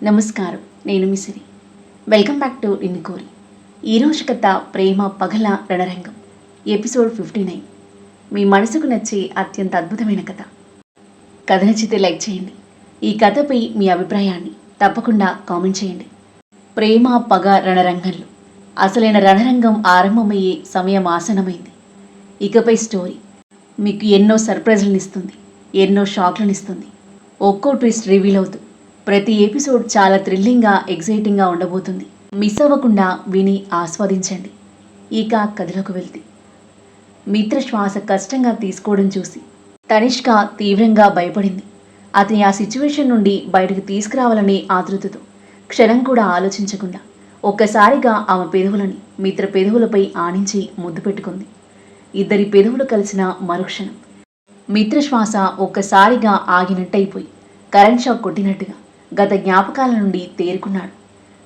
నమస్కారం, నేను మిసిరి. వెల్కమ్ బ్యాక్ టు ఇన్కోరి. ఈరోజు కథ ప్రేమ పగల రణరంగం, ఎపిసోడ్ 59. మీ మనసుకు నచ్చే అత్యంత అద్భుతమైన కథ. కథ నచ్చితే లైక్ చేయండి. ఈ కథపై మీ అభిప్రాయాన్ని తప్పకుండా కామెంట్ చేయండి. ప్రేమ పగ రణరంగంలో అసలైన రణరంగం ఆరంభమయ్యే సమయం ఆసనమైంది. ఇకపై స్టోరీ మీకు ఎన్నో సర్ప్రైజ్లను ఇస్తుంది, ఎన్నో షాక్లను ఇస్తుంది. ఒక్కో ట్విస్ట్ రివీల్ అవుతూ ప్రతి ఎపిసోడ్ చాలా థ్రిల్లింగ్గా, ఎగ్జైటింగ్గా ఉండబోతుంది. మిస్ అవ్వకుండా విని ఆస్వాదించండి. ఇక కథలోకి వెళ్తే, మిత్ర శ్వాస కష్టంగా తీసుకోవడం చూసి తనిష్క తీవ్రంగా భయపడింది. అతని ఆ సిచ్యువేషన్ నుండి బయటకు తీసుకురావాలనే ఆతృతతో క్షణం కూడా ఆలోచించకుండా ఒక్కసారిగా ఆమె పెదవులని మిత్ర పెదవులపై ఆనించి ముద్దు పెట్టుకుంది. ఇద్దరి పెదవులు కలిసిన మరుక్షణం మిత్ర శ్వాస ఒక్కసారిగా ఆగినట్టయిపోయి కరెంట్ షాక్ కొట్టినట్టుగా గత జ్ఞాపకాల నుండి తేరుకున్నాడు.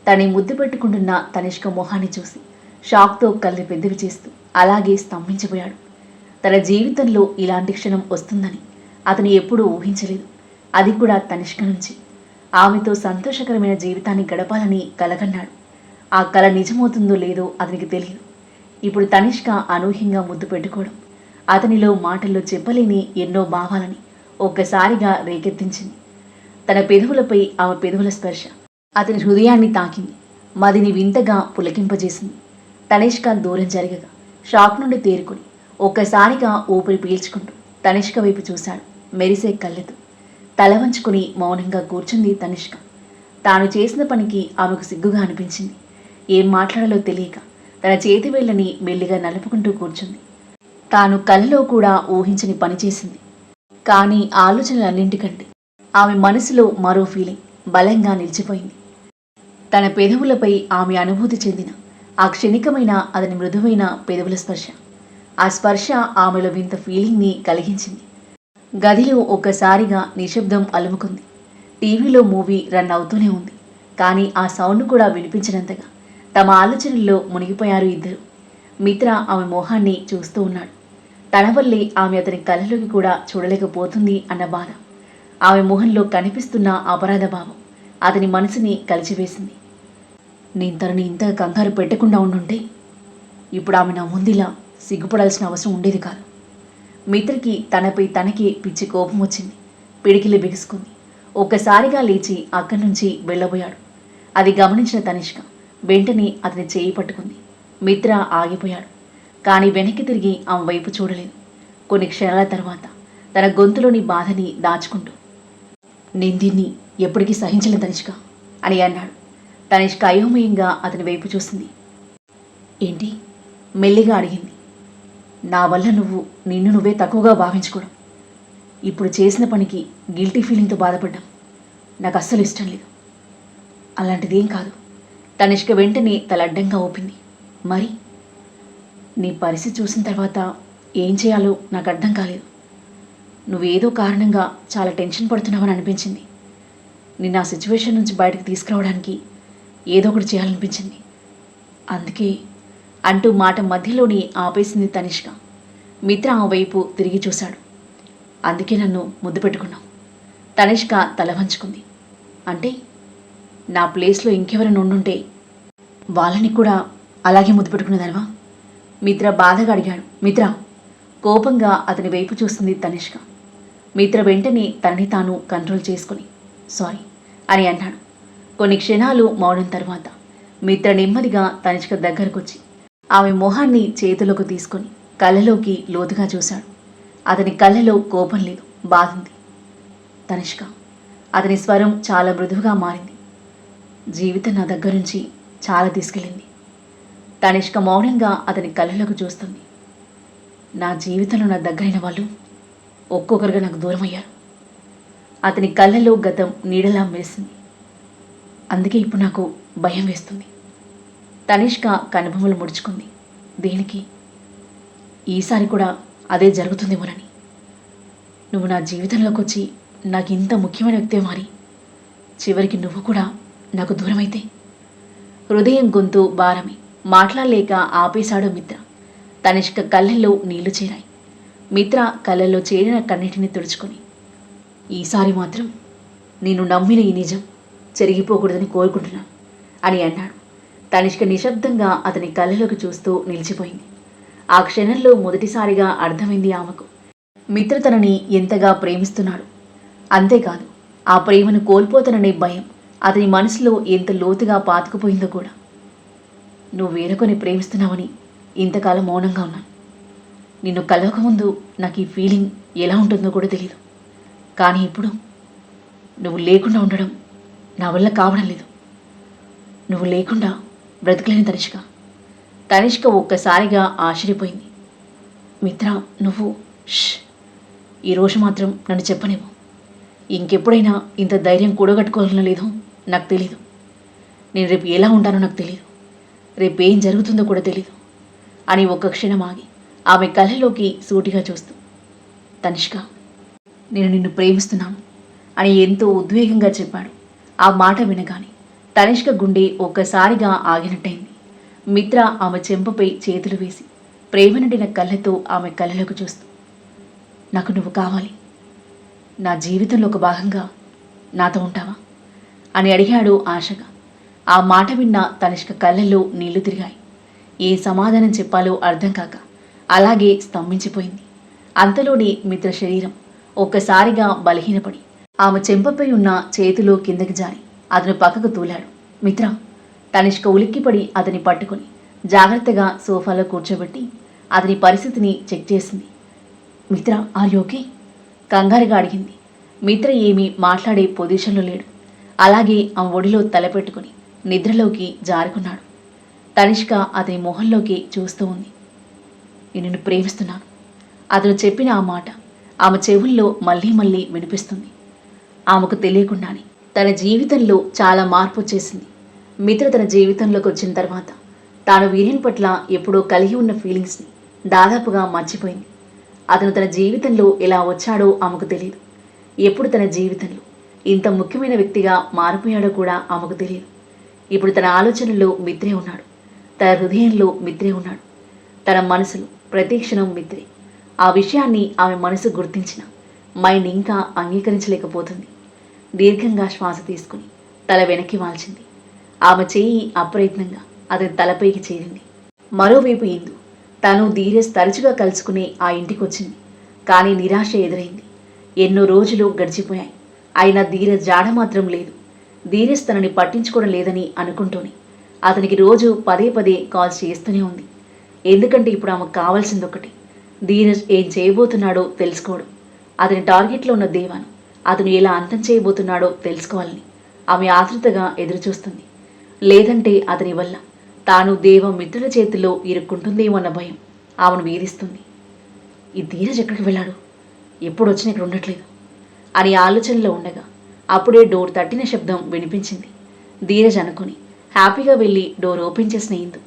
తని ముద్దు పెట్టుకుంటున్న తనిష్క మొహాన్ని చూసి షాక్తో కళ్ళు పెద్దవి చేస్తూ అలాగే స్తంభించిపోయాడు. తన జీవితంలో ఇలాంటి క్షణం వస్తుందని అతను ఎప్పుడూ ఊహించలేదు. అది కూడా తనిష్క నుంచి. ఆమెతో సంతోషకరమైన జీవితాన్ని గడపాలని కలగన్నాడు. ఆ కల నిజమవుతుందో లేదో అతనికి తెలియదు. ఇప్పుడు తనిష్క అనూహ్యంగా ముద్దు పెట్టుకోవడం అతనిలో మాటల్లో చెప్పలేని ఎన్నో భావాలని ఒక్కసారిగా రేకెత్తించింది. తన పెదవులపై ఆమె పెదవుల స్పర్శ అతని హృదయాన్ని తాకింది, మదిని వింతగా పులకింపజేసింది. తనిష్క దూరం జరగగా షాక్ నుండి తేరుకుని ఒక్కసారిగా ఊపిరి పీల్చుకుంటూ తనిష్క వైపు చూశాడు మెరిసే కళ్ళతో. తల వంచుకుని మౌనంగా కూర్చుంది తనిష్క. తాను చేసిన పనికి ఆమెకు సిగ్గుగా అనిపించింది. ఏం మాట్లాడాలో తెలియక తన చేతి వేళ్ళని మెల్లిగా నలుపుకుంటూ కూర్చుంది. తాను కలలో కూడా ఊహించని పని చేసింది. కానీ ఆలోచనలన్నింటికంటే ఆమె మనసులో మరో ఫీలింగ్ బలంగా నిలిచిపోయింది. తన పెదవులపై ఆమె అనుభూతి చెందిన ఆ క్షణికమైన అతని మృదువైన పెదవుల స్పర్శ. ఆ స్పర్శ ఆమెలో వింత ఫీలింగ్ని కలిగించింది. గదిలో ఒక్కసారిగా నిశ్శబ్దం అలుముకుంది. టీవీలో మూవీ రన్ అవుతూనే ఉంది. కానీ ఆ సౌండ్ కూడా వినిపించినంతగా తమ ఆలోచనల్లో మునిగిపోయారు ఇద్దరు. మిత్ర ఆమె మొహాన్ని చూస్తూ ఉన్నాడు. తన వల్లే ఆమె అతని కళ్ళలోకి కూడా చూడలేకపోతుంది అన్న బాధ ఆమె మొహంలో కనిపిస్తున్న అపరాధ భావం అతని మనసుని కలిచివేసింది. నేను తనని ఇంత కంగారు పెట్టకుండా ఉండుంటే ఇప్పుడు ఆమె నా ముందిలా సిగ్గుపడాల్సిన అవసరం ఉండేది కాదు. మిత్రకి తనపై తనకే పిచ్చి కోపం వచ్చింది. పిడికిలి బిగుసుకుంది. ఒక్కసారిగా లేచి అక్కడి నుంచి వెళ్ళబోయాడు. అది గమనించిన తనిష్క వెంటనే అతని చేయి పట్టుకుంది. మిత్ర ఆగిపోయాడు. కానీ వెనక్కి తిరిగి ఆమె వైపు చూడలేదు. కొన్ని క్షణాల తర్వాత తన గొంతులోని బాధని దాచుకుంటూ, నేను దీన్ని ఎప్పటికీ సహించలేను తనిష్క అని అన్నాడు. తనిష్క అయోమయంగా అతని వైపు చూసింది. ఏంటి? మెల్లిగా అడిగింది. నా వల్ల నిన్ను నువ్వే తక్కువగా భావించుకోవడం, ఇప్పుడు చేసిన పనికి గిల్టీ ఫీలింగ్తో బాధపడ్డాం నాకు అస్సలు ఇష్టం లేదు. అలాంటిదేం కాదు. తనిష్క వెంటనే తలడ్డంగా ఊపింది. మరి నీ పరిస్థితి చూసిన తర్వాత ఏం చేయాలో నాకు అర్థం కాలేదు. నువ్వేదో కారణంగా చాలా టెన్షన్ పడుతున్నావని అనిపించింది. నిన్ను ఆ సిచ్యువేషన్ నుంచి బయటకు తీసుకురావడానికి ఏదో ఒకటి చేయాలనిపించింది. అందుకే అంటూ మాట మధ్యలోని ఆపేసింది తనిష్క. మిత్ర ఆ వైపు తిరిగి చూశాడు. అందుకే నన్ను ముద్దు పెట్టుకున్నావు. తనిష్క తల వంచుకుంది. అంటే నా ప్లేస్లో ఇంకెవరైనా ఉండుంటే వాళ్ళని కూడా అలాగే ముద్దు పెట్టుకునేదానివా? మిత్ర బాధగా అడిగాడు. మిత్ర కోపంగా అతని వైపు చూస్తుంది తనిష్క. మిత్ర వెంటనే తనని తాను కంట్రోల్ చేసుకుని సారీ అని అన్నాడు. కొన్ని క్షణాలు మౌనం తర్వాత మిత్ర నెమ్మదిగా తనిష్క దగ్గరకొచ్చి ఆమె మొహాన్ని చేతిలోకి తీసుకొని కళ్ళలోకి లోతుగా చూశాడు. అతని కళ్ళలో కోపం లేదు, బాధుంది. తనిష్క, అతని స్వరం చాలా మృదువుగా మారింది. జీవితం నా దగ్గర నుంచి చాలా తీసుకెళ్ళింది. తనిష్క మౌనంగా అతని కళ్ళలోకి చూస్తుంది. నా జీవితంలో నా దగ్గరైన వాళ్ళు ఒక్కొక్కరుగా నాకు దూరమయ్యారు. అతని కళ్ళలో గతం నీడలా మెరిసింది. అందుకే ఇప్పుడు నాకు భయం వేస్తుంది. తనిష్క కనుబొమ్మలు ముడుచుకుంది. దేనికి? ఈసారి కూడా అదే జరుగుతుందేమోనని. నువ్వు నా జీవితంలోకి వచ్చి నాకు ఇంత ముఖ్యమైన వ్యక్తే మారి చివరికి నువ్వు కూడా నాకు దూరమైతే? హృదయం గొంతు భారమే మాట్లాడలేక ఆపేశాడు మిత్ర. తనిష్క కళ్ళల్లో నీళ్లు చేరాయి. మిత్ర కళ్ళల్లో చేరిన కన్నిటిని తుడుచుకొని, ఈసారి మాత్రం నేను నమ్మిన ఈ నిజం చెరిగిపోకూడదని కోరుకుంటున్నాను అని అన్నాడు. తనిష్క నిశ్శబ్దంగా అతని కళ్ళలోకి చూస్తూ నిలిచిపోయింది. ఆ క్షణంలో మొదటిసారిగా అర్థమైంది ఆమెకు మిత్ర తనని ఎంతగా ప్రేమిస్తున్నాడు. అంతేకాదు, ఆ ప్రేమను కోల్పోతాననే భయం అతని మనసులో ఎంత లోతుగా పాతుకుపోయిందో కూడా. నువ్వు వేరొకరిని ప్రేమిస్తున్నావని ఇంతకాలం మౌనంగా ఉన్నాను. నిన్ను కలవకముందు నాకు ఈ ఫీలింగ్ ఎలా ఉంటుందో కూడా తెలియదు. కానీ ఇప్పుడు నువ్వు లేకుండా ఉండడం నా వల్ల కావడం లేదు. నువ్వు లేకుండా బ్రతకలేని తనిష్క. తనిష్క ఒక్కసారిగా ఆశ్చర్యపోయింది. మిత్ర, నువ్వు ఈరోజు మాత్రం నన్ను చెప్పనివ్వు. ఇంకెప్పుడైనా ఇంత ధైర్యం కూడగట్టుకోవాలనో లేదో నాకు తెలీదు. నేను రేపు ఎలా ఉంటానో నాకు తెలీదు. రేపు ఏం జరుగుతుందో కూడా తెలీదు అని ఒక్క క్షణం ఆగి ఆమె కళ్ళలోకి సూటిగా చూస్తూ, తనిష్క, నేను నిన్ను ప్రేమిస్తున్నాను అని ఎంతో ఉద్వేగంగా చెప్పాడు. ఆ మాట వినగానే తనిష్క గుండె ఒక్కసారిగా ఆగినట్టయింది. మిత్ర ఆమె చెంపపై చేతులు వేసి ప్రేమ నిండిన కళ్ళతో ఆమె కళ్ళలోకి చూస్తూ, నాకు నువ్వు కావాలి. నా జీవితంలో ఒక భాగంగా నాతో ఉంటావా అని అడిగాడు ఆశగా. ఆ మాట విన్న తనిష్క కళ్ళల్లో నీళ్లు తిరిగాయి. ఏ సమాధానం చెప్పాలో అర్థం కాక అలాగే స్తంభించిపోయింది. అంతలోని మిత్ర శరీరం ఒక్కసారిగా బలహీనపడి ఆమె చెంపపై ఉన్న చేతులు కిందకి జారి అతను పక్కకు తూలాడు. మిత్ర, తనిష్క ఉలిక్కిపడి అతని పట్టుకొని జాగ్రత్తగా సోఫాలో కూర్చోబెట్టి అతని పరిస్థితిని చెక్ చేసింది. మిత్ర, ఆర్ యు ఓకే? కంగారుగా అడిగింది. మిత్ర ఏమీ మాట్లాడే పొజిషన్లో లేడు. అలాగే ఆమె ఒడిలో తలపెట్టుకుని నిద్రలోకి జారుకున్నాడు. తనిష్క అతని మొహంలోకి చూస్తూ ఉంది. నేను నిన్ను ప్రేమిస్తున్నాను. అతను చెప్పిన ఆ మాట ఆమె చెవుల్లో మళ్ళీ మళ్ళీ వినిపిస్తుంది. ఆమెకు తెలియకుండానే తన జీవితంలో చాలా మార్పు వచ్చేసింది. మిత్ర తన జీవితంలోకి వచ్చిన తర్వాత తాను వీర్యం పట్ల ఎప్పుడో కలిగి ఉన్న ఫీలింగ్స్ని దాదాపుగా మర్చిపోయింది. అతను తన జీవితంలో ఎలా వచ్చాడో ఆమెకు తెలియదు. ఎప్పుడు తన జీవితంలో ఇంత ముఖ్యమైన వ్యక్తిగా మారిపోయాడో కూడా ఆమెకు తెలియదు. ఇప్పుడు తన ఆలోచనల్లో మిత్రే ఉన్నాడు. తన హృదయంలో మిత్రే ఉన్నాడు. తన మనసులో ప్రతి క్షణం మిత్రే. ఆ విషయాన్ని ఆమె మనసు గుర్తించిన మైండ్ ఇంకా అంగీకరించలేకపోతుంది. దీర్ఘంగా శ్వాస తీసుకుని తల వెనక్కి వాల్చింది. ఆమె చేయి అప్రయత్నంగా అతని తలపైకి చేరింది. మరోవైపు ఇందు తను ధీరజ్ తరచుగా కలుసుకునే ఆ ఇంటికి వచ్చింది. కానీ నిరాశ ఎదురైంది. ఎన్నో రోజులు గడిచిపోయాయి. అయినా ధీరజ్ జాడ మాత్రం లేదు. ధీరజ్ తనని పట్టించుకోవడం లేదని అనుకుంటూనే అతనికి రోజు పదే పదే కాల్స్ చేస్తూనే ఉంది. ఎందుకంటే ఇప్పుడు ఆమెకు కావాల్సింది ఒకటి, ధీరజ్ ఏం చేయబోతున్నాడో తెలుసుకోవడం. అతని టార్గెట్లో ఉన్న దేవాను అతను ఎలా అంతం చేయబోతున్నాడో తెలుసుకోవాలని ఆమె ఆతృతగా ఎదురుచూస్తుంది. లేదంటే అతని వల్ల తాను దేవ మిత్రుల చేతిలో ఇరుక్కుంటుందేమో అన్న భయం ఆమెను వేధిస్తుంది. ఈ ధీరజ్ ఎక్కడికి వెళ్ళాడు? ఎప్పుడు వచ్చినా ఇక్కడ ఉండట్లేదు అని ఆలోచనలో ఉండగా అప్పుడే డోర్ తట్టిన శబ్దం వినిపించింది. ధీరజ్ అనుకుని హ్యాపీగా వెళ్ళి డోర్ ఓపెన్ చేసిన ఇందు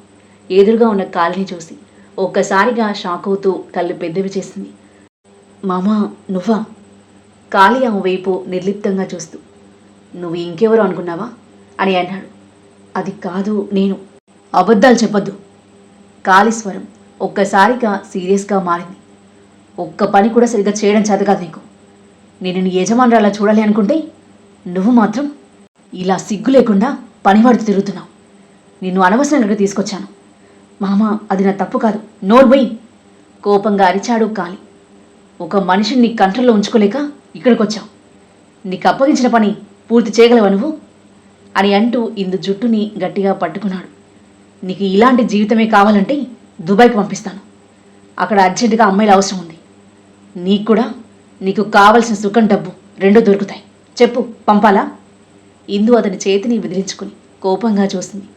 ఎదురుగా ఉన్న కాలిని చూసి ఒక్కసారిగా షాక్ అవుతూ కళ్ళు పెద్దవి చేసింది. మామా, నువ్వా? కాళీ ఆమె వైపు నిర్లిప్తంగా చూస్తూ, నువ్వు ఇంకెవరు అనుకున్నావా అని అన్నాడు. అది కాదు, నేను. అబద్ధాలు చెప్పొద్దు. కాళీ స్వరం ఒక్కసారిగా సీరియస్గా మారింది. ఒక్క పని కూడా సరిగ్గా చేయడం చేత కాదు నీకు. నేను నీ యజమానురాలా చూడాలి అనుకుంటే నువ్వు మాత్రం ఇలా సిగ్గు లేకుండా పనివాడితో తిరుగుతున్నావు. నిన్ను అనవసరంగా తీసుకొచ్చాను. మామ, అది నా తప్పు కాదు. నోరు బొయ్! కోపంగా అరిచాడు కాళీ. ఒక మనిషిని నీ కంట్రోల్లో ఉంచుకోలేక ఇక్కడికి వచ్చావు. నీకు అప్పగించిన పని పూర్తి చేయగలవా నువ్వు అని అంటూ ఇందు జుట్టుని గట్టిగా పట్టుకున్నాడు. నీకు ఇలాంటి జీవితమే కావాలంటే దుబాయ్కి పంపిస్తాను. అక్కడ అర్జెంటుగా అమ్మాయిల అవసరం ఉంది. నీకు కూడా నీకు కావలసిన సుఖం, డబ్బు రెండూ దొరుకుతాయి. చెప్పు, పంపాలా? ఇందు అతని చేతిని విదిలించుకుని కోపంగా చూసింది.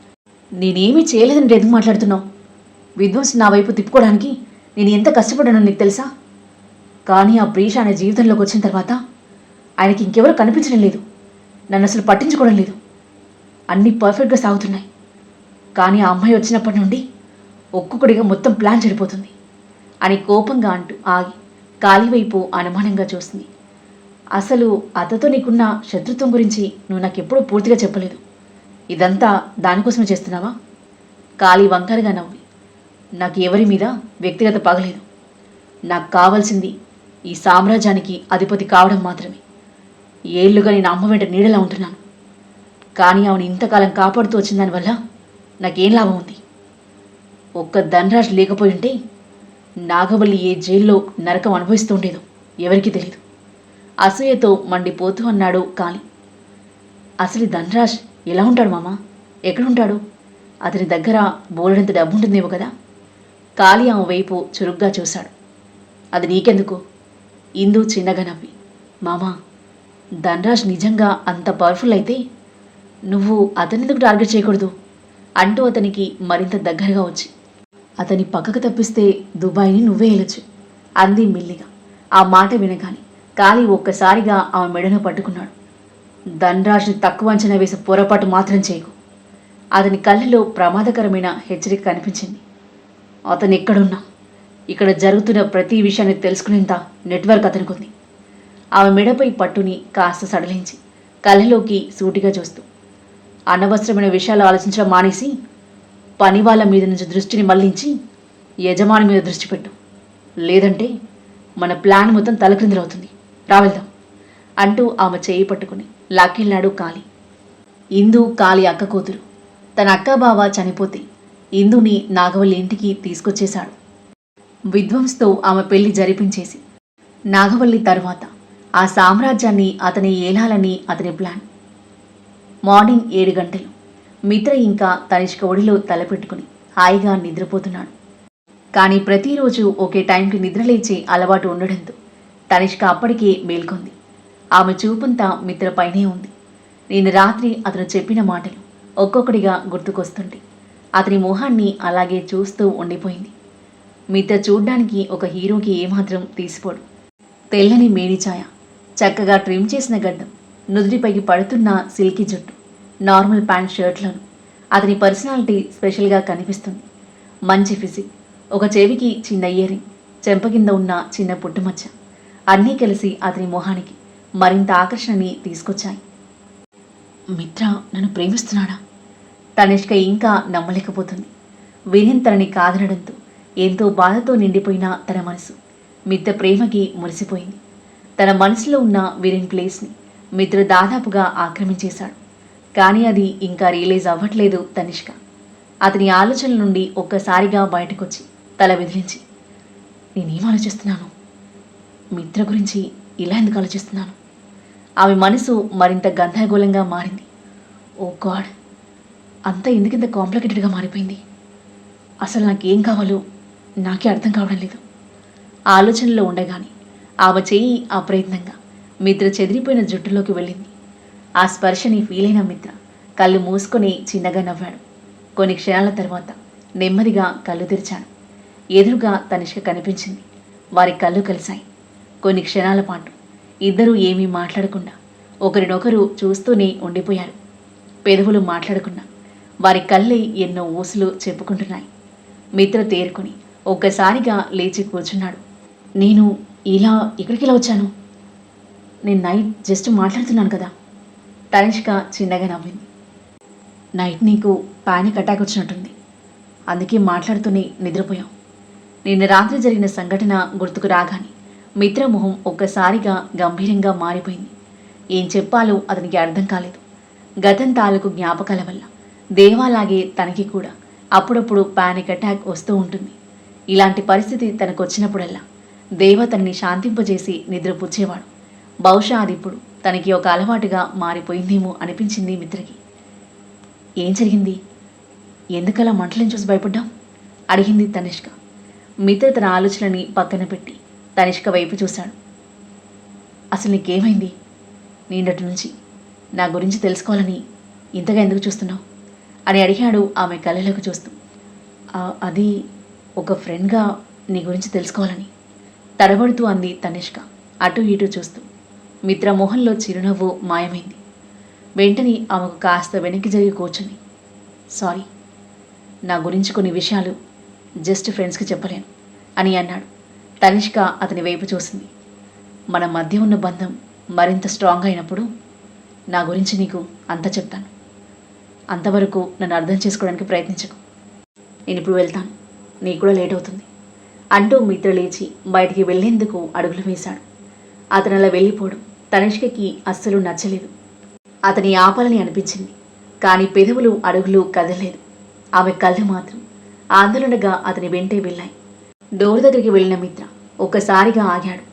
నేనేమీ చేయలేదని ఎందుకు మాట్లాడుతున్నావు? విధ్వంసం నా వైపు తిప్పుకోవడానికి నేను ఎంత కష్టపడ్డానో నీకు తెలుసా? కానీ ఆ ప్రీష అనే జీవితంలోకి వచ్చిన తర్వాత ఆయనకి ఇంకెవరూ కనిపించడం లేదు. నన్ను అసలు పట్టించుకోవడం లేదు. అన్నీ పర్ఫెక్ట్గా సాగుతున్నాయి. కానీ ఆ అమ్మాయి వచ్చినప్పటి నుండి ఒక్కొక్కడిగా మొత్తం ప్లాన్ చెడిపోతుంది అని కోపంగా అంటూ ఆగి కాళీ వైపు అనుమానంగా చూస్తుంది. అసలు అతతో నీకున్న శత్రుత్వం గురించి నువ్వు నాకెప్పుడూ పూర్తిగా చెప్పలేదు. ఇదంతా దానికోసమే చేస్తున్నావా? కాళీ వంకరగా నవ్వి, నాకు ఎవరి మీద వ్యక్తిగత పగలేదు. నాకు కావాల్సింది ఈ సామ్రాజ్యానికి అధిపతి కావడం మాత్రమే. ఏళ్లుగా నేను అమ్మ వెంట నీడలా ఉంటున్నాను. కానీ ఆమెను ఇంతకాలం కాపాడుతూ వచ్చిన దానివల్ల నాకేం లాభం ఉంది? ఒక్క ధనరాజ్ లేకపోయి ఉంటే నాగవల్లి ఏ జైల్లో నరకం అనుభవిస్తూ ఉండేదో ఎవరికీ తెలియదు. అసూయతో మండిపోతూ అన్నాడు కాళీ. అసలు ధనరాజ్ ఎలా ఉంటాడు మామ? ఎక్కడుంటాడు? అతని దగ్గర బోలెడంత డబ్బు ఉంటుందేమో కదా? కాళీ ఆమె వైపు చురుగ్గా చూశాడు. అది నీకెందుకు? ఇందు చిన్నగా నవ్వి, మామా, ధనరాజ్ నిజంగా అంత పవర్ఫుల్ అయితే నువ్వు అతనెందుకు టార్గెట్ చేయకూడదు అంటూ అతనికి మరింత దగ్గరగా వచ్చి, అతని పక్కకు తప్పిస్తే దుబాయ్ని నువ్వే వెళ్ళొచ్చు అంది మెల్లిగా. ఆ మాట వినగానే కాళీ ఒక్కసారిగా ఆమె మెడను పట్టుకున్నాడు. ధనరాజ్ని తక్కువ అంచనా వేసే పొరపాటు మాత్రం చేయకు. అతని కళ్ళలో ప్రమాదకరమైన హెచ్చరిక కనిపించింది. అతను ఎక్కడున్నా ఇక్కడ జరుగుతున్న ప్రతి విషయాన్ని తెలుసుకునేంత నెట్వర్క్ అతనికి ఉంది. ఆమె మెడపై పట్టుని కాస్త సడలించి కళ్ళలోకి సూటిగా చూస్తూ, అనవసరమైన విషయాలు ఆలోచించడం మానేసి పని వాళ్ళ మీద నుంచి దృష్టిని మళ్లించి యజమాని మీద దృష్టి పెట్టు. లేదంటే మన ప్లాన్ మొత్తం తలక్రిందులవుతుంది. రావెళ్దాం అంటూ ఆమె చేయి పట్టుకుని లాక్కెళ్ళాడు కాళీ. ఇందు కాళీ అక్క కూతురు. తన అక్క బావ చనిపోతే ఇందుని నాగవల్లి ఇంటికి తీసుకొచ్చేశాడు. విధ్వంస్తో ఆమె పెళ్లి జరిపించేసి నాగవల్లి తరువాత ఆ సామ్రాజ్యాన్ని అతని ఏలాలని అతని ప్లాన్. మార్నింగ్ 7 గంటలు. మిత్ర ఇంకా తనిష్క ఒడిలో తలపెట్టుకుని హాయిగా నిద్రపోతున్నాడు. కానీ ప్రతిరోజు ఒకే టైంకి నిద్రలేచే అలవాటు ఉండడంతో తనిష్క అప్పటికే మేల్కొంది. ఆమె చూపంతా మిత్రపైనే ఉంది. నేను రాత్రి అతను చెప్పిన మాటలు ఒక్కొక్కడిగా గుర్తుకొస్తుంటే అతని మొహాన్ని అలాగే చూస్తూ ఉండిపోయింది. మిత్ర చూడ్డానికి ఒక హీరోకి ఏమాత్రం తీసిపోడు. తెల్లని మేడిఛాయ, చక్కగా ట్రిమ్ చేసిన గడ్డం, నుదుటిపైకి పడుతున్న సిల్కీ జుట్టు, నార్మల్ ప్యాంట్ షర్ట్లను అతని పర్సనాలిటీ స్పెషల్గా కనిపిస్తుంది. మంచి ఫిజిక్, ఒక చెవికి చిన్న ఇయరింగ్, చెంప కింద ఉన్న చిన్న పుట్టుమచ్చ అన్నీ కలిసి అతని మొహానికి మరింత ఆకర్షణని తీసుకొచ్చాయి. మిత్ర నన్ను ప్రేమిస్తున్నాడా? తనిష్క ఇంకా నమ్మలేకపోతుంది. వినయన్ తనని కాదనడంతో ఎంతో బాధతో నిండిపోయిన తన మనసు మిత్ర ప్రేమకి మురిసిపోయింది. తన మనసులో ఉన్న వినయన్ ప్లేస్ని మిత్ర దాదాపుగా ఆక్రమించేశాడు. కానీ అది ఇంకా రియలైజ్ అవ్వట్లేదు తనిష్క. అతని ఆలోచనల నుండి ఒక్కసారిగా బయటకొచ్చి తల విదిలించి, నేనేం ఆలోచిస్తున్నాను? మిత్ర గురించి ఇలా ఎందుకు ఆలోచిస్తున్నాను? ఆమె మనసు మరింత గందరగోళంగా మారింది. ఓ గాడ్, అంతా ఎందుకింత కాంప్లికేటెడ్గా మారిపోయింది? అసలు నాకేం కావాలో నాకే అర్థం కావడం లేదు. ఆలోచనలో ఉండగానే ఆమె చెయ్యి అప్రయత్నంగా మిత్ర చెదిరిపోయిన జుట్టులోకి వెళ్ళింది. ఆ స్పర్శని ఫీల్ అయిన మిత్ర కళ్ళు మూసుకొని చిన్నగా నవ్వాడు. కొన్ని క్షణాల తర్వాత నెమ్మదిగా కళ్ళు తెరిచాడు. ఎదురుగా తనిష్క కనిపించింది. వారి కళ్ళు కలిశాయి. కొన్ని క్షణాల పాటు ఇద్దరూ ఏమీ మాట్లాడకుండా ఒకరినొకరు చూస్తూనే ఉండిపోయారు. పెదవులు మాట్లాడకుండా వారి కళ్ళే ఎన్నో ఊసులు చెప్పుకుంటున్నాయి. మిత్ర తేరుకుని ఒక్కసారిగా లేచి కూర్చున్నాడు. నేను ఇక్కడికి ఇలా వచ్చాను? నేను నైట్ జస్ట్ మాట్లాడుతున్నాను కదా. తనిష్క చిన్నగా నవ్వింది. నైట్ నీకు పానిక్ అటాక్ వచ్చినట్టుంది, అందుకే మాట్లాడుతూనే నిద్రపోయాం. నిన్న రాత్రి జరిగిన సంఘటన గుర్తుకు రాగానే మిత్ర మొహం ఒక్కసారిగా గంభీరంగా మారిపోయింది. ఏం చెప్పాలో అతనికి అర్థం కాలేదు. గతం తాలూకు జ్ఞాపకాల వల్ల దేవాలాగే తనకి కూడా అప్పుడప్పుడు పానిక్ అటాక్ వస్తూ ఉంటుంది. ఇలాంటి పరిస్థితి తనకు వచ్చినప్పుడల్లా దేవ తనని శాంతింపజేసి నిద్రపుచ్చేవాడు. బహుశా అది ఇప్పుడు తనకి ఒక అలవాటుగా మారిపోయిందేమో అనిపించింది మిత్రకి. ఏం జరిగింది? ఎందుకలా మంటలను చూసి భయపడ్డాం? అడిగింది తనిష్క. మిత్ర తన ఆలోచనని పక్కన పెట్టి తనిష్క వైపు చూశాడు. అసలు నీకేమైంది? నిన్నటి నుంచి నా గురించి తెలుసుకోవాలని ఇంతగా ఎందుకు చూస్తున్నావు అని అడిగాడు ఆమె కళ్ళలోకి చూస్తూ. అది ఒక ఫ్రెండ్గా నీ గురించి తెలుసుకోవాలని తడబడుతూ అంది తనిష్క అటు ఇటు చూస్తూ. మిత్ర మొహంలో చిరునవ్వు మాయమైంది. వెంటనే ఆమెకు కాస్త వెనక్కి జరిగి కూర్చుని, సారీ, నా గురించి కొన్ని విషయాలు జస్ట్ ఫ్రెండ్స్కి చెప్పలేను అని అన్నాడు. తనిష్క అతని వైపు చూసింది. మన మధ్య ఉన్న బంధం మరింత స్ట్రాంగ్ అయినప్పుడు నా గురించి నీకు అంతా చెప్తాను. అంతవరకు నన్ను అర్థం చేసుకోవడానికి ప్రయత్నించకు. నేను ఇప్పుడు వెళ్తాను, నీకు కూడా లేట్ అవుతుంది అంటూ మిత్ర లేచి బయటికి వెళ్లేందుకు అడుగులు వేశాడు. అతను అలా వెళ్ళిపోవడం తనిష్కకి అస్సలు నచ్చలేదు. అతని ఆపాలని అనిపించింది. కానీ పెదవులు అడుగులు కదలలేదు. ఆమె కళ్ళు మాత్రం ఆందోళనగా అతని వెంటే వెళ్ళాయి. డోర్ దగ్గరికి వెళ్ళిన మిత్ర ఒక్కసారిగా ఆగాడు.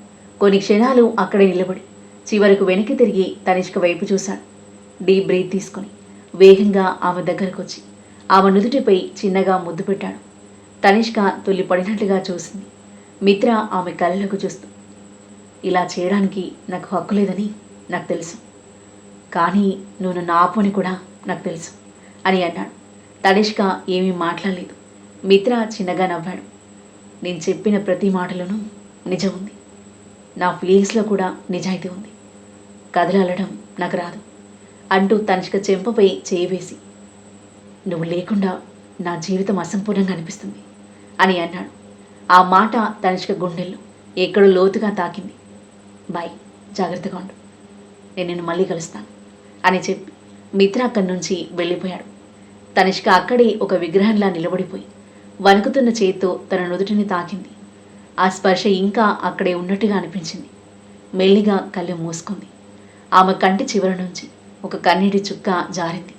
కొన్ని క్షణాలు అక్కడే నిలబడి చివరకు వెనక్కి తిరిగి తనిష్క వైపు చూశాడు. డీప్ బ్రీత్ తీసుకుని వేగంగా ఆమె దగ్గరకు వచ్చి ఆమె నుదుటిపై చిన్నగా ముద్దు పెట్టాడు. తనిష్క తుల్లిపడినట్లుగా చూసింది. మిత్ర ఆమె కళ్ళకు చూస్తూ, ఇలా చేయడానికి నాకు హక్కు లేదని నాకు తెలుసు, కానీ నువ్వు నన్ను ఆపని కూడా నాకు తెలుసు అని అన్నాడు. తనిష్క ఏమీ మాట్లాడలేదు. మిత్ర చిన్నగా నవ్వాడు. నేను చెప్పిన ప్రతి మాటలోనూ నిజం ఉంది. నా ఫీలింగ్స్లో కూడా నిజాయితీ ఉంది. కదలడం నాకు రాదు అంటూ తనిష్క చెంపపై చేయి వేసి, నువ్వు లేకుండా నా జీవితం అసంపూర్ణంగా అనిపిస్తుంది అని అన్నాడు. ఆ మాట తనిష్క గుండెల్లో ఎక్కడో లోతుగా తాకింది. బాయ్, జాగ్రత్తగా ఉండు, నేను నిన్ను మళ్ళీ కలుస్తాను అని చెప్పి మిత్ర అక్కడి నుంచి వెళ్ళిపోయాడు. తనిష్క అక్కడే ఒక విగ్రహంలా నిలబడిపోయి వణుకుతున్న చేత్తో తన నుదుటిని తాకింది. ఆ స్పర్శ ఇంకా అక్కడే ఉన్నట్టుగా అనిపించింది. మెల్లిగా కళ్ళు మూసుకుంది. ఆమె కంటి చివరి నుంచి ఒక కన్నీటి చుక్క జారింది.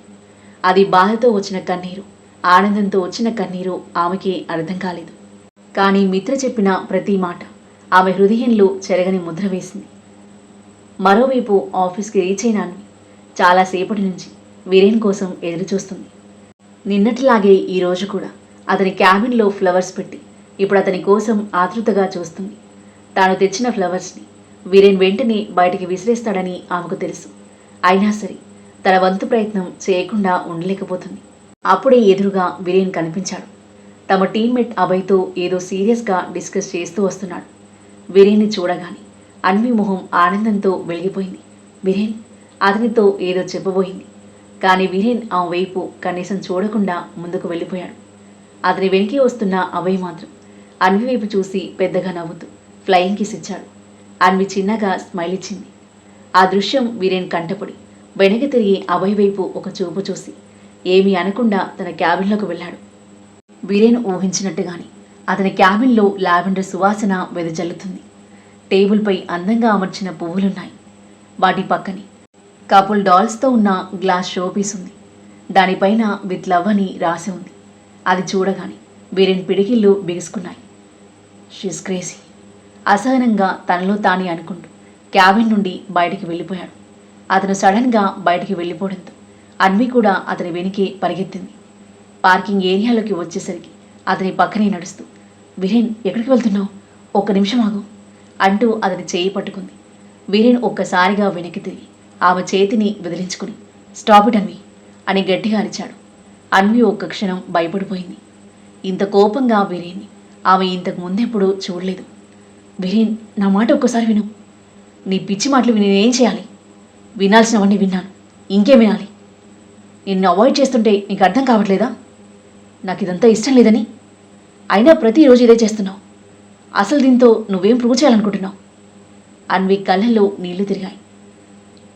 అది బాధతో వచ్చిన కన్నీరు, ఆనందంతో వచ్చిన కన్నీరు ఆమెకి అర్థం కాలేదు. కానీ మిత్ర చెప్పిన ప్రతి మాట ఆమె హృదయంలో చెరగని ముద్ర వేసింది. మరోవైపు ఆఫీస్కి రీచ్ అయిన అన్వి చాలాసేపటి నుంచి వీరేన్ కోసం ఎదురుచూస్తుంది. నిన్నటిలాగే ఈరోజు కూడా అతని క్యాబిన్లో ఫ్లవర్స్ పెట్టి ఇప్పుడు అతని కోసం ఆతృతగా చూస్తుంది. తాను తెచ్చిన ఫ్లవర్స్ని వీరేన్ వెంటనే బయటికి విసిరేస్తాడని ఆమెకు తెలుసు. అయినా సరే తన వంతు ప్రయత్నం చేయకుండా ఉండలేకపోతుంది. అప్పుడే ఎదురుగా వీరేన్ కనిపించాడు. తమ టీమ్మేట్ అభయ్తో ఏదో సీరియస్గా డిస్కస్ చేస్తూ వస్తున్నాడు. వీరేన్ని చూడగానే అన్వి మొహం ఆనందంతో వెలిగిపోయింది. వీరేన్ అతనితో ఏదో చెప్పబోయింది. కానీ వీరేన్ ఆమె వైపు కనీసం చూడకుండా ముందుకు వెళ్ళిపోయాడు. అతని వెనక్కి వస్తున్న అభయ్ మాత్రం అన్వి వైపు చూసి పెద్దగా నవ్వుతూ ఫ్లయింగ్ కిస్ ఇచ్చాడు. అన్వి చిన్నగా స్మైల్ ఇచ్చింది. ఆ దృశ్యం వీరేన్ కంటపడి వెనక్కి తిరిగి అభయ్ వైపు ఒక చూపు చూసి ఏమీ అనకుండా తన క్యాబిన్లోకి వెళ్ళాడు. వీరేన్ ఊహించినట్టుగానే అతని క్యాబిన్లో లావెండర్ సువాసన వెదజల్లుతుంది. టేబుల్పై అందంగా అమర్చిన పువ్వులున్నాయి. వాటి పక్కనే కపుల్ డాల్స్తో ఉన్న గ్లాస్ షోపీస్ ఉంది. దానిపైన విత్ లవ్ అని రాసి ఉంది. అది చూడగానే వీరేన్ పిడికిళ్ళు బిగుసుకున్నాయి. షీస్ క్రేజీ, అసహనంగా తనలో తానే అనుకుంటూ క్యాబిన్ నుండి బయటికి వెళ్ళిపోయాడు. అతను సడన్గా బయటికి వెళ్ళిపోవడంతో అన్వి కూడా అతని వెనుకే పరిగెత్తింది. పార్కింగ్ ఏరియాలోకి వచ్చేసరికి అతని పక్కనే నడుస్తూ, వీరేన్ ఎక్కడికి వెళ్తున్నావు? ఒక్క నిమిషం ఆగు అంటూ అతని చేయి పట్టుకుంది. వీరేన్ ఒక్కసారిగా వెనక్కి తిరిగి ఆమె చేతిని విదిలించుకుని, స్టాప్ ఇట్ అన్వి అని గట్టిగా అరిచాడు. అన్వి ఒక్క క్షణం భయపడిపోయింది. ఇంత కోపంగా వీరేన్ని ఆమె ఇంతకు ముందెప్పుడు చూడలేదు. వీరేన్, నా మాట ఒక్కసారి విను. నీ పిచ్చి మాటలు విని నేనేం చేయాలి? వినాల్సినవన్నీ విన్నాను, ఇంకేం వినాలి? నిన్ను అవాయిడ్ చేస్తుంటే నీకు అర్థం కావట్లేదా? నాకు ఇదంతా ఇష్టం లేదని, అయినా ప్రతిరోజు ఇదే చేస్తున్నావు. అసలు దీంతో నువ్వేం ప్రూవ్ చేయాలనుకుంటున్నావు? అన్వి కళ్ళల్లో నీళ్లు తిరిగాయి.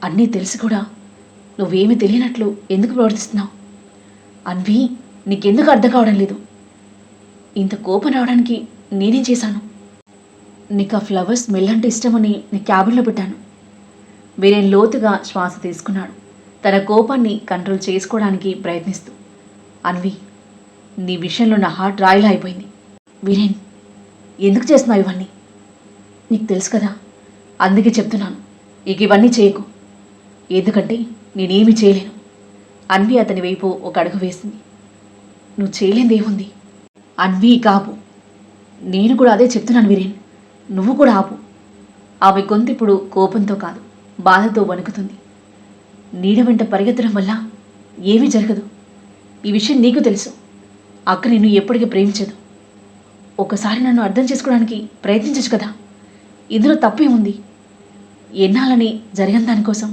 అన్నీ తెలిసి కూడా నువ్వేమీ తెలియనట్లు ఎందుకు ప్రవర్తిస్తున్నావు? అన్వి, నీకెందుకు అర్థం కావడం లేదు? ఇంత కోపం రావడానికి నేనేం చేశాను? నీకు ఆ ఫ్లవర్స్ స్మెల్ అంటే ఇష్టమని నీ క్యాబిన్లో పెట్టాను. వీరేన్ లోతుగా శ్వాస తీసుకున్నాడు, తన కోపాన్ని కంట్రోల్ చేసుకోవడానికి ప్రయత్నిస్తూ. అన్వి, నీ విషయంలో నా హార్ట్ రాయిలా అయిపోయింది. వీరేన్, ఎందుకు చేస్తున్నావు ఇవన్నీ? నీకు తెలుసు కదా, అందుకే చెప్తున్నాను, ఇక ఇవన్నీ చేయకు. ఎందుకంటే నేనేమీ చేయలేను. అన్వి అతని వైపు ఒక అడుగు వేసింది. నువ్వు చేయలేనిది ఏముంది? అన్వి, కాపు. నేను కూడా అదే చెప్తున్నాను వీరేన్, నువ్వు కూడా ఆపు. ఆమె గొంతు ఇప్పుడు కోపంతో కాదు, బాధతో వణుకుతుంది. నీడ వెంట పరిగెత్తడం వల్ల ఏమీ జరగదు. ఈ విషయం నీకు తెలుసు. అక్క నిన్ను ఎప్పటికీ ప్రేమించదు. ఒకసారి నన్ను అర్థం చేసుకోవడానికి ప్రయత్నించచ్చు కదా. ఇందులో తప్పే ఉంది. ఎన్నాళ్ళని జరిగిన దానికోసం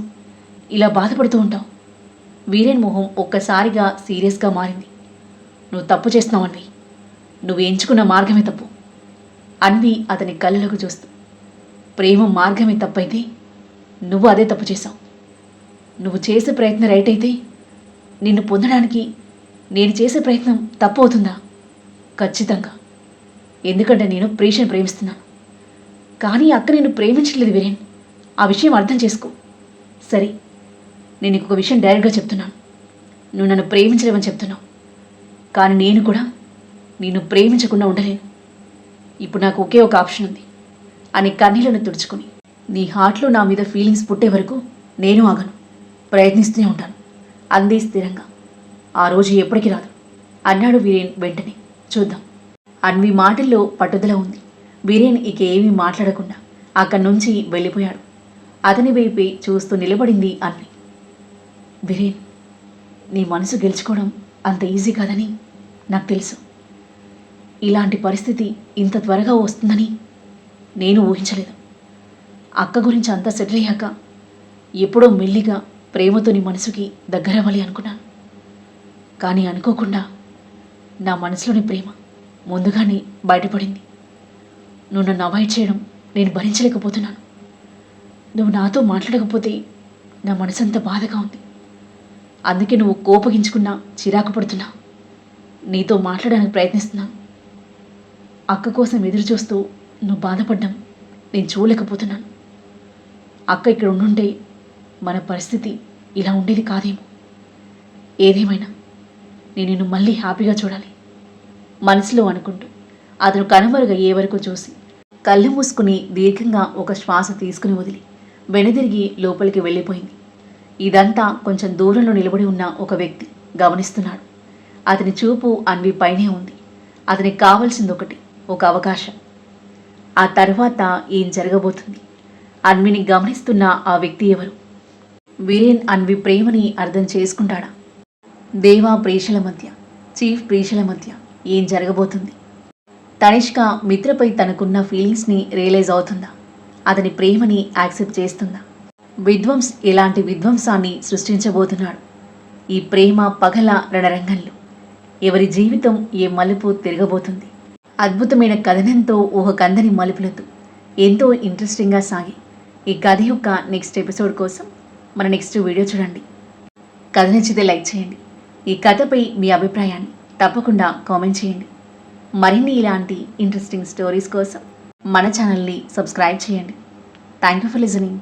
ఇలా బాధపడుతూ ఉంటావు? వీరేన్ మొహం ఒక్కసారిగా సీరియస్గా మారింది. నువ్వు తప్పు చేస్తున్నావు అన్వి. నువ్వు ఎంచుకున్న మార్గమే తప్పు. అన్వి అతని కళ్ళలోకి చూస్తూ, ప్రేమ మార్గమే తప్పైతే నువ్వు అదే తప్పు చేశావు. నువ్వు చేసే ప్రయత్నం రైట్ అయితే నిన్ను పొందడానికి నేను చేసే ప్రయత్నం తప్పు అవుతుందా? ఖచ్చితంగా. ఎందుకంటే నేను ప్రేషను ప్రేమిస్తున్నాను. కానీ అక్క నేను ప్రేమించట్లేదు వీరేన్. ఆ విషయం అర్థం చేసుకో. సరే, నేను నీకు ఒక విషయం డైరెక్ట్గా చెప్తున్నాను. నువ్వు నన్ను ప్రేమించలేవని చెప్తున్నావు, కానీ నేను కూడా నిన్ను ప్రేమించకుండా ఉండలేను. ఇప్పుడు నాకు ఒకే ఒక ఆప్షన్ ఉంది అని కన్నీళ్లను తుడుచుకుని, నీ హార్ట్లో నా మీద ఫీలింగ్స్ పుట్టే వరకు నేను ఆగను, ప్రయత్నిస్తూనే ఉంటాను అంది స్థిరంగా. ఆ రోజు ఎప్పటికీ రాదు అన్నాడు వీరేన్ వెంటనే. చూద్దాం. అన్వి మాటల్లో పట్టుదల ఉంది. వీరేన్ ఇక ఏమీ మాట్లాడకుండా అక్కడి నుంచి వెళ్ళిపోయాడు. అతని వైపే చూస్తూ నిలబడింది అన్వి. వీరేన్, నీ మనసు గెలుచుకోవడం అంత ఈజీ కాదని నాకు తెలుసు. ఇలాంటి పరిస్థితి ఇంత త్వరగా వస్తుందని నేను ఊహించలేదు. అక్క గురించి అంతా సెటిల్ అయ్యాక ఎప్పుడో మెల్లిగా ప్రేమతో నీ మనసుకి దగ్గరవ్వాలి అనుకున్నాను. కానీ అనుకోకుండా నా మనసులోని ప్రేమ ముందుగానే బయటపడింది. నువ్వు నన్ను అవాయిడ్ చేయడం నేను భరించలేకపోతున్నాను. నువ్వు నాతో మాట్లాడకపోతే నా మనసంతా బాధగా ఉంది. అందుకే నువ్వు కోపగించుకున్నా, చిరాకు పడుతున్నా నీతో మాట్లాడడానికి ప్రయత్నిస్తున్నాను. అక్క కోసం ఎదురు చూస్తూ నువ్వు బాధపడ్డం నేను చూడలేకపోతున్నాను. అక్క ఇక్కడ ఉండుంటే మన పరిస్థితి ఇలా ఉండేది కాదేమో. ఏదేమైనా నేను నిన్ను మళ్ళీ హ్యాపీగా చూడాలి మనసులో అనుకుంటూ అతను కనుమరుగయ్యే వరకు చూసి కళ్ళు మూసుకుని దీర్ఘంగా ఒక శ్వాస తీసుకుని వదిలి వెనుదిరిగి లోపలికి వెళ్ళిపోయింది. ఇదంతా కొంచెం దూరంలో నిలబడి ఉన్న ఒక వ్యక్తి గమనిస్తున్నాడు. అతని చూపు అన్వి పైనే ఉంది. అతనికి కావాల్సింది ఒకటి, ఒక అవకాశం. ఆ తర్వాత ఏం జరగబోతుంది? అన్విని గమనిస్తున్న ఆ వ్యక్తి ఎవరు? వీరేన్ అన్వి ప్రేమని అర్థం చేసుకుంటాడా? దేవా ప్రేషల మధ్య, చీఫ్ ప్రేషల మధ్య ఏం జరగబోతుంది? తనిష్క మిత్రపై తనకున్న ఫీలింగ్స్ని రియలైజ్ అవుతుందా? అతని ప్రేమని యాక్సెప్ట్ చేస్తుందా? విధ్వంస్ ఎలాంటి విధ్వంసాన్ని సృష్టించబోతున్నాడు ఈ ప్రేమ పగల రణరంగంలో? ఎవరి జీవితం ఏ మలుపు తిరగబోతుంది? అద్భుతమైన కథనంతో ఊహకందని మలుపులతో ఎంతో ఇంట్రెస్టింగ్గా సాగి ఈ కథ యొక్క నెక్స్ట్ ఎపిసోడ్ కోసం మన నెక్స్ట్ వీడియో చూడండి. కథ నచ్చితే లైక్ చేయండి. ఈ కథపై మీ అభిప్రాయాన్ని తప్పకుండా కామెంట్ చేయండి. మరిన్ని ఇలాంటి ఇంట్రెస్టింగ్ స్టోరీస్ కోసం మన ఛానల్ని సబ్స్క్రైబ్ చేయండి. Thank you for listening.